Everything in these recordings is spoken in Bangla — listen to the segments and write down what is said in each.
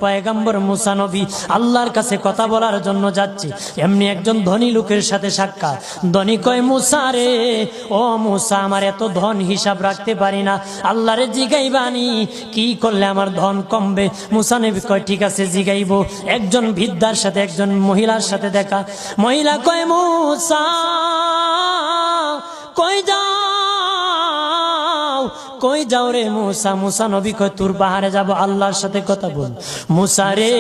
পয়গম্বর মুসা নবী আল্লাহর কাছে কথা বলার জন্য যাচ্ছে, এমনি একজন ধনী লোকের সাথে সাক্ষাৎ। ধনী কয়, মুসা রে, ও মুসা, আমার এত ধন হিসাব রাখতে পারি না, আল্লাহরে জিগাইবানি কি করলে আমার ধন কমবে? মুসা নবী কয়, ঠিক আছে জিগাইব। একজন বৃদ্ধার সাথে, একজন মহিলার সাথে দেখা। মহিলা কয়, মুসা কই যাও, কই যাও রে মুসা? মুসা নবী কয়, তোর পাহাড়ে যাব, আল্লাহর সাথে কথা বল। মুসা রে,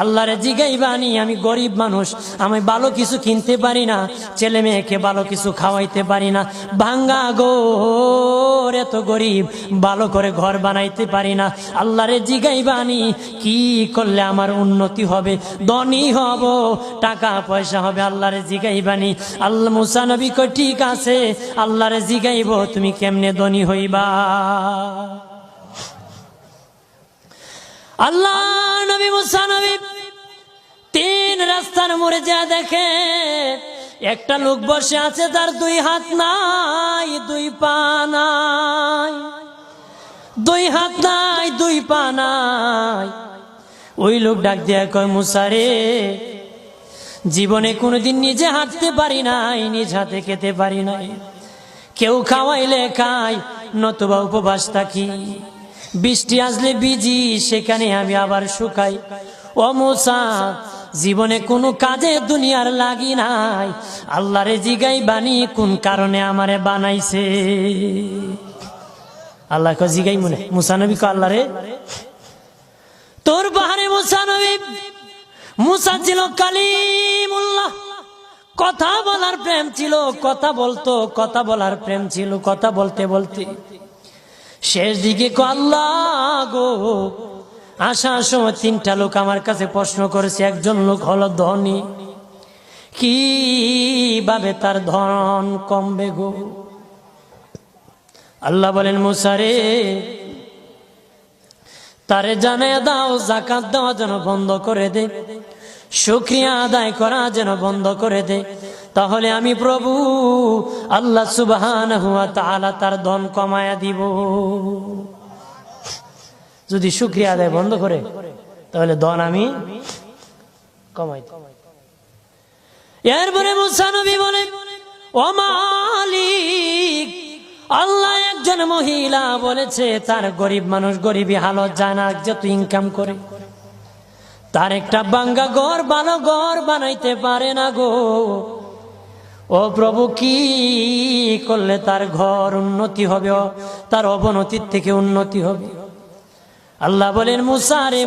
আল্লাহরে জিগাইবানি, আমি গরিব মানুষ, আমি ভালো কিছু কিনতে পারি না, ছেলে মেয়েকে ভালো কিছু খাওয়াইতে পারি না, ভাঙ্গা গোর, এত গরিব, ভালো করে ঘর বানাইতে পারি না, আল্লাহরে জিগাইবানি কি করলে আমার উন্নতি হবে, ধনী হব, টাকা পয়সা হবে, আল্লাহরে জিগাইবানি। আল্লাহ মুসা নবী কয়, ঠিক আছে, আল্লাহরে জিগাইব, তুমি কেমনে ধনী হইবা? আল্লাহ নবী মুসা নবী তিন রাস্তার মোড়ে যা দেখে একটা লোক বসে আছে, তার দুই হাত নাই, দুই পা নাই, দুই হাত নাই, দুই পা নাই। ওই লোক ডাক দিয়া কয়, মুসা রে, জীবনে কোনোদিন নিজে হাঁটতে পারি নাই, নিজ হাতে খেতে পারি নাই, কেউ খাওয়াইলে খাই, নতুবা উপবাস থাকি, বৃষ্টি আসলে ভিজি, সেখানে আমি আবার শুকাই। ও মুসা, জীবনে কোনো কাজে দুনিয়ার লাগি নাই, আল্লাহরে জিগাইবানি কোন কারণে আমারে বানাইছে? আল্লাহ কয়, জিগাই মনে। মুসা নবী কয়, আল্লাহরে তোর পাহাড়ে মুসা নবী, মুসা ছিল কালিমুল্লাহ, কথা বলার প্রেম ছিল, কথা বলতো, কথা বলার প্রেম ছিল। কথা বলতে বলতে শেষ দিকে আল্লাহ গো, আসার সময় তিনটা লোক আমার কাছে প্রশ্ন করেছে। একজন লোক হলো ধনী, কিভাবে তার ধন কমবে গো? আল্লাহ বলেন, মুসা রে, তারে জানায়া দাও, যাকাত দেওয়া যেন বন্ধ করে দে, শুকরিয়া আদায় করা যেন বন্ধ করে দে, তাহলে আমি প্রভু আল্লাহ সুবহানাহু ওয়া তাআলা তার ধন কমায়া দিব। যদি শুকরিয়া আদায় বন্ধ করে, তাহলে ধন আমি কমাই দেব। এরপরে মুসা নবী বলে, ও মালিক, আল্লাহ একজন মহিলা বলেছে তার গরিব মানুষ গরিবী হালত জানা, যত ইনকাম করে তার একটা ভাঙ্গা ঘর, ভালো ঘর বানাইতে পারে না গো। ও প্রভু, কি করলে তার ঘর উন্নতি হবে, তার অবনতির থেকে উন্নতি হবে? আল্লাহ বলেন, মুসা রে,